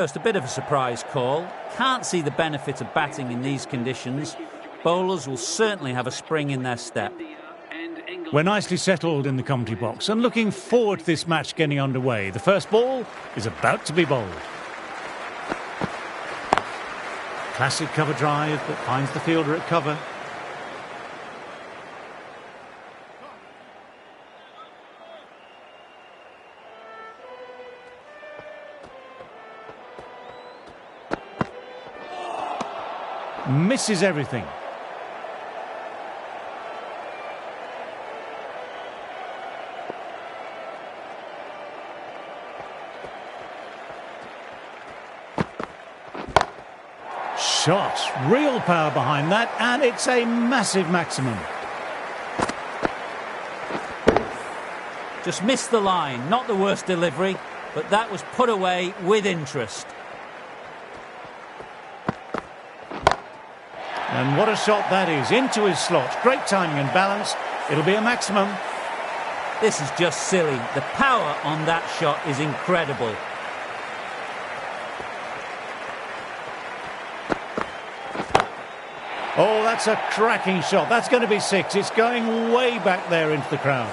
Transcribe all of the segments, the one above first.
Just a bit of a surprise call. Can't see the benefit of batting in these conditions. Bowlers will certainly have a spring in their step. We're nicely settled in the commentary box and looking forward to this match getting underway. The first ball is about to be bowled. Classic cover drive that finds the fielder at cover. Misses everything. Shot, real power behind that, and it's a massive maximum. Just missed the line, not the worst delivery, but that was put away with interest. And what a shot that is, into his slot. Great timing and balance. It'll be a maximum. This is just silly. The power on that shot is incredible. Oh, that's a cracking shot. That's going to be 6. It's going way back there into the crowd.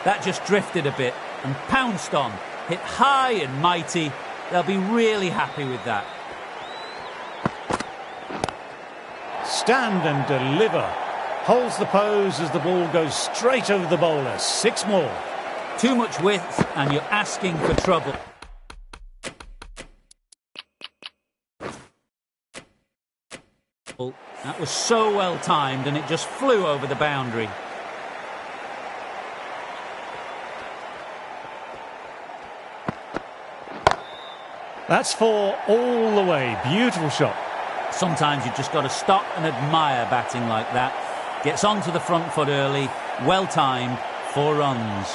That just drifted a bit and pounced on. Hit high and mighty. They'll be really happy with that. Stand and deliver. Holds the pose as the ball goes straight over the bowler. 6 more. Too much width and you're asking for trouble. That was so well timed and it just flew over the boundary. That's 4 all the way. Beautiful shot. Sometimes you've just got to stop and admire batting like that. Gets onto the front foot early, well timed, 4 runs.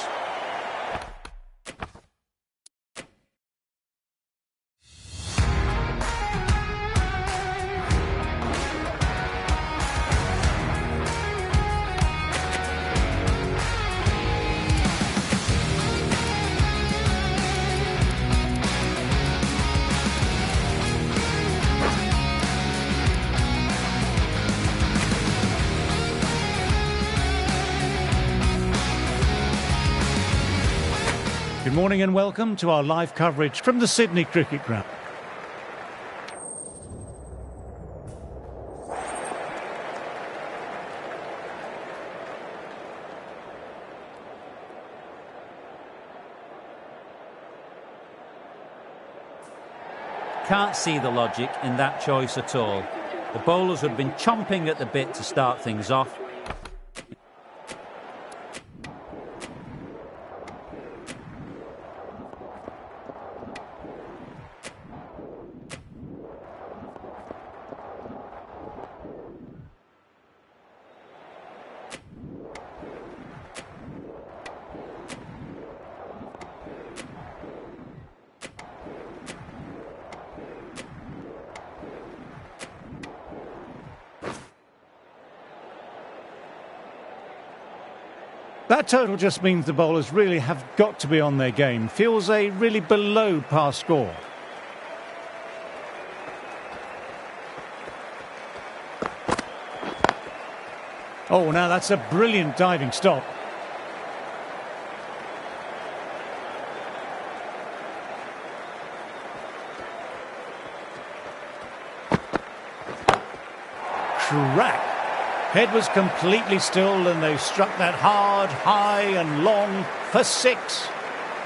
Good morning and welcome to our live coverage from the Sydney Cricket Ground. Can't see the logic in that choice at all. The bowlers had been chomping at the bit to start things off. That total just means the bowlers really have got to be on their game. Feels a really below par score. Oh, now that's a brilliant diving stop. Crack. Head was completely still and they struck that hard, high and long for 6.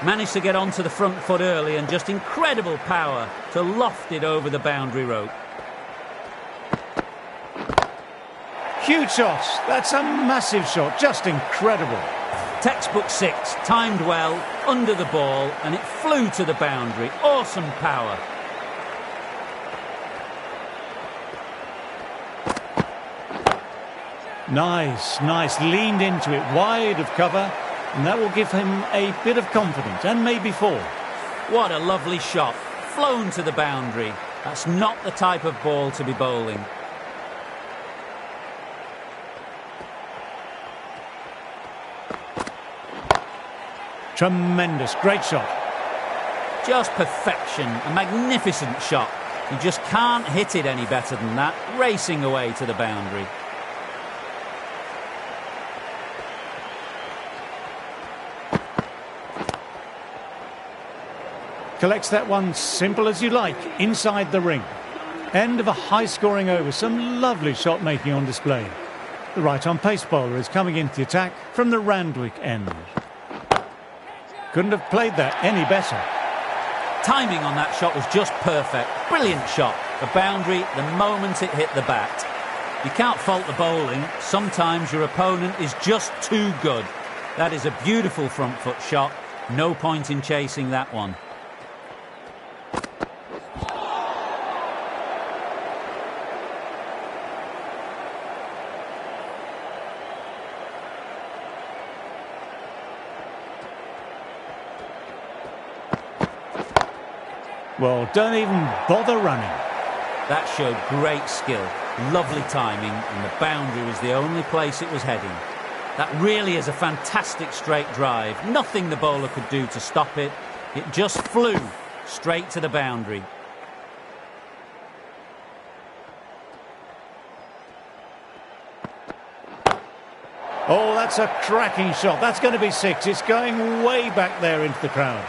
Managed to get onto the front foot early and just incredible power to loft it over the boundary rope. Huge shot. That's a massive shot. Just incredible. Textbook 6, timed well, under the ball, and it flew to the boundary. Awesome power. Nice, leaned into it, wide of cover, and that will give him a bit of confidence, and maybe 4. What a lovely shot, flown to the boundary. That's not the type of ball to be bowling. Tremendous, great shot. Just perfection, a magnificent shot. You just can't hit it any better than that, racing away to the boundary. Collects that one simple as you like, inside the ring. End of a high-scoring over, some lovely shot-making on display. The right-arm pace bowler is coming into the attack from the Randwick end. Couldn't have played that any better. Timing on that shot was just perfect. Brilliant shot. The boundary the moment it hit the bat. You can't fault the bowling. Sometimes your opponent is just too good. That is a beautiful front foot shot. No point in chasing that one. Well, don't even bother running. That showed great skill, lovely timing, and the boundary was the only place it was heading. That really is a fantastic straight drive. Nothing the bowler could do to stop it. It just flew straight to the boundary. Oh, that's a cracking shot. That's going to be 6. It's going way back there into the crowd.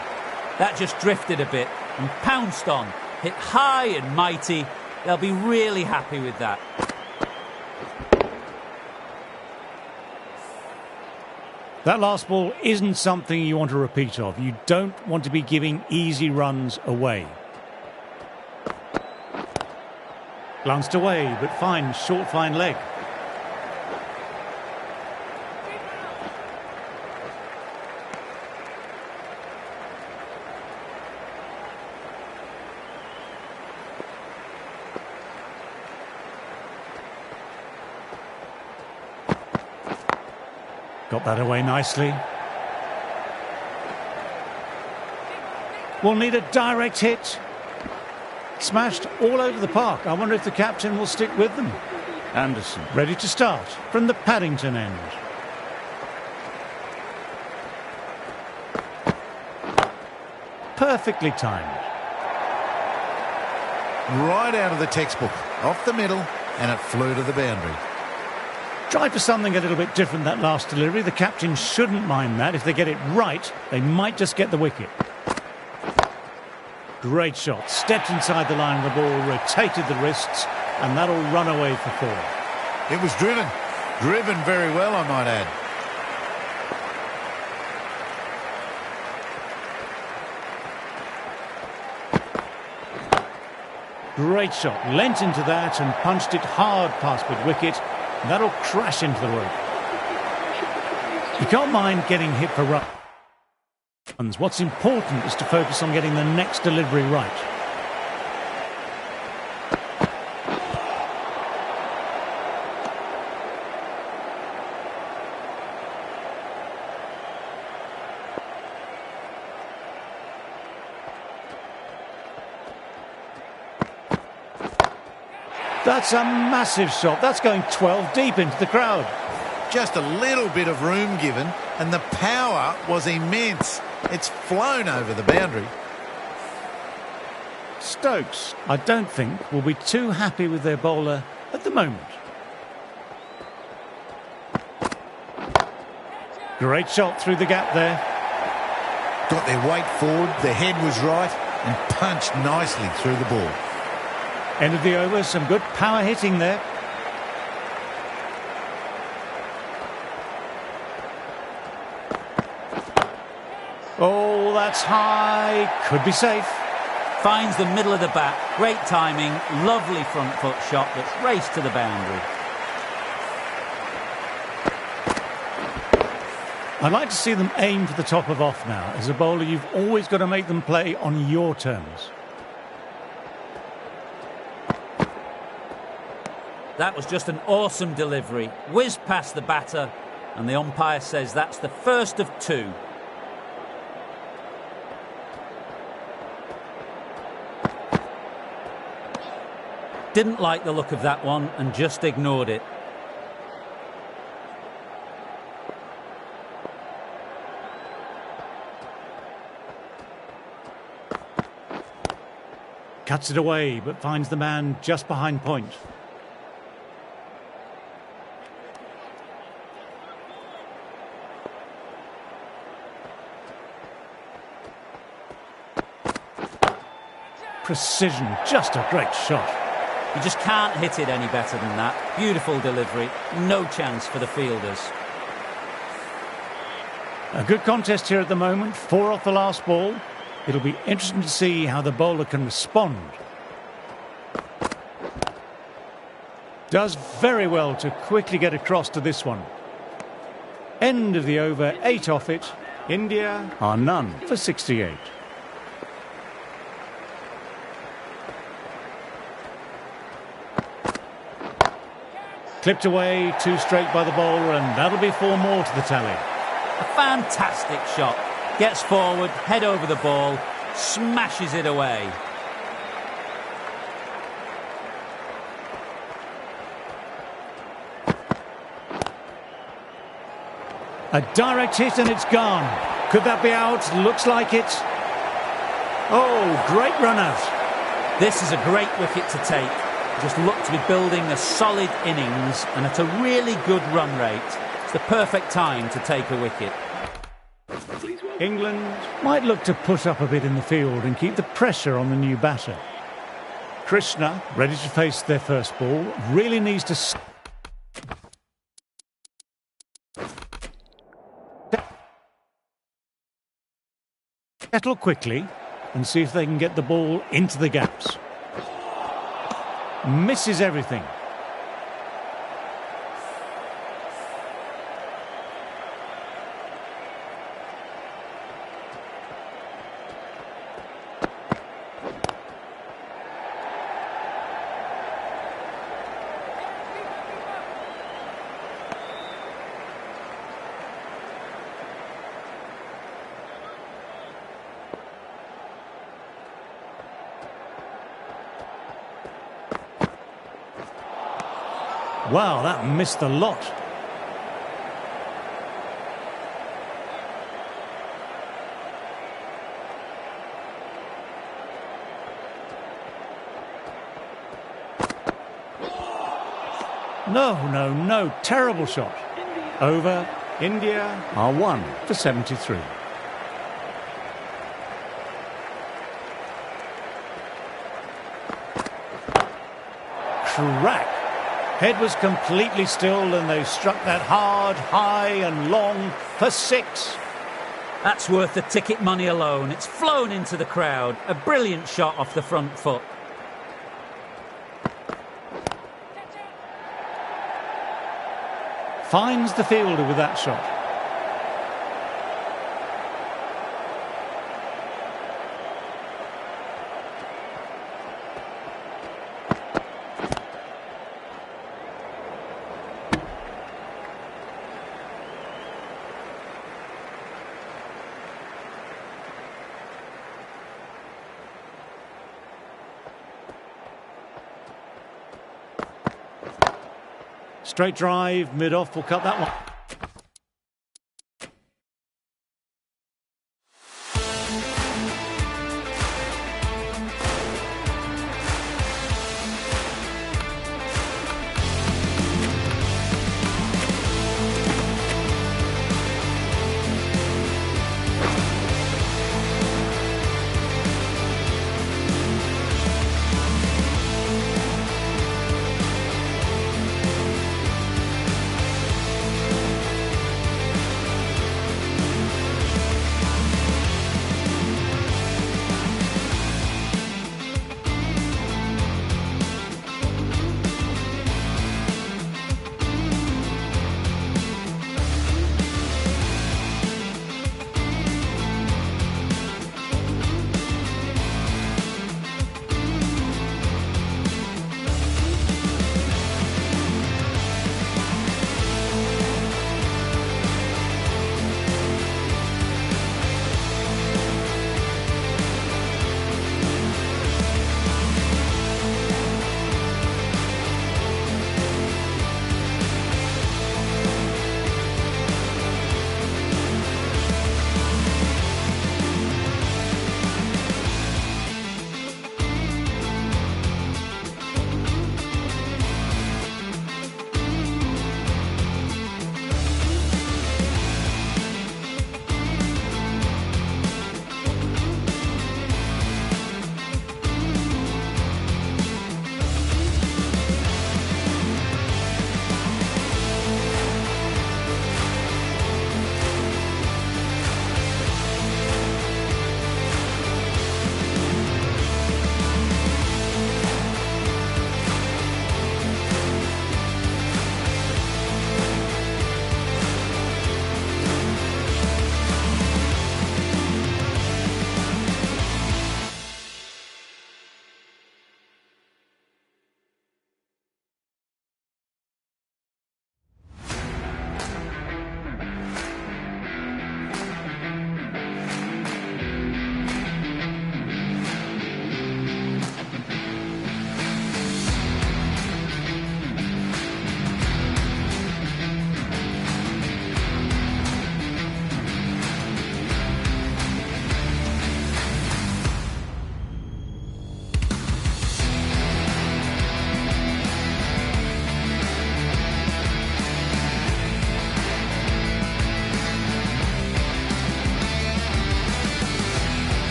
That just drifted a bit and pounced on. Hit high and mighty. They'll be really happy with that. That last ball isn't something you want to repeat of. You don't want to be giving easy runs away. Glanced away, but fine, short, fine leg. Got that away nicely. Will need a direct hit. Smashed all over the park. I wonder if the captain will stick with them. Anderson ready to start from the Paddington end. Perfectly timed. Right out of the textbook, off the middle, and it flew to the boundary. Tried for something a little bit different that last delivery. The captain shouldn't mind that. If they get it right, they might just get the wicket. Great shot. Stepped inside the line of the ball, rotated the wrists, and that'll run away for 4. It was driven. Driven very well, I might add. Great shot. Leant into that and punched it hard past mid-wicket. That'll crash into the rope. You can't mind getting hit for runs. What's important is to focus on getting the next delivery right. That's a massive shot. That's going 12 deep into the crowd. Just a little bit of room given, and the power was immense. It's flown over the boundary. Stokes, I don't think, will be too happy with their bowler at the moment. Great shot through the gap there. Got their weight forward, the head was right, and punched nicely through the ball. End of the over, some good power hitting there. Oh, that's high. Could be safe. Finds the middle of the bat. Great timing. Lovely front foot shot that's raced to the boundary. I'd like to see them aim for the top of off now. As a bowler, you've always got to make them play on your terms. That was just an awesome delivery. Whizzed past the batter, and the umpire says that's the first of 2. Didn't like the look of that one and just ignored it. Cuts it away, but finds the man just behind point. Precision, just a great shot. You just can't hit it any better than that. Beautiful delivery, no chance for the fielders. A good contest here at the moment, 4 off the last ball. It'll be interesting to see how the bowler can respond. Does very well to quickly get across to this one. End of the over, 8 off it. India are none for 68. Clipped away, 2 straight by the bowler, and that'll be 4 more to the tally. A fantastic shot. Gets forward, head over the ball, smashes it away. A direct hit and it's gone. Could that be out? Looks like it. Oh, great run out. This is a great wicket to take. Just look to be building a solid innings and at a really good run rate. It's the perfect time to take a wicket. England might look to put up a bit in the field and keep the pressure on the new batter. Krishna, ready to face their first ball, really needs to settle quickly and see if they can get the ball into the gaps. Misses everything. Wow, that missed a lot. No, terrible shot. Over, India are 1 for 73. Crack. Head was completely still and they struck that hard, high and long for 6. That's worth the ticket money alone. It's flown into the crowd. A brilliant shot off the front foot. Finds the fielder with that shot. Straight drive, mid-off will cut that one.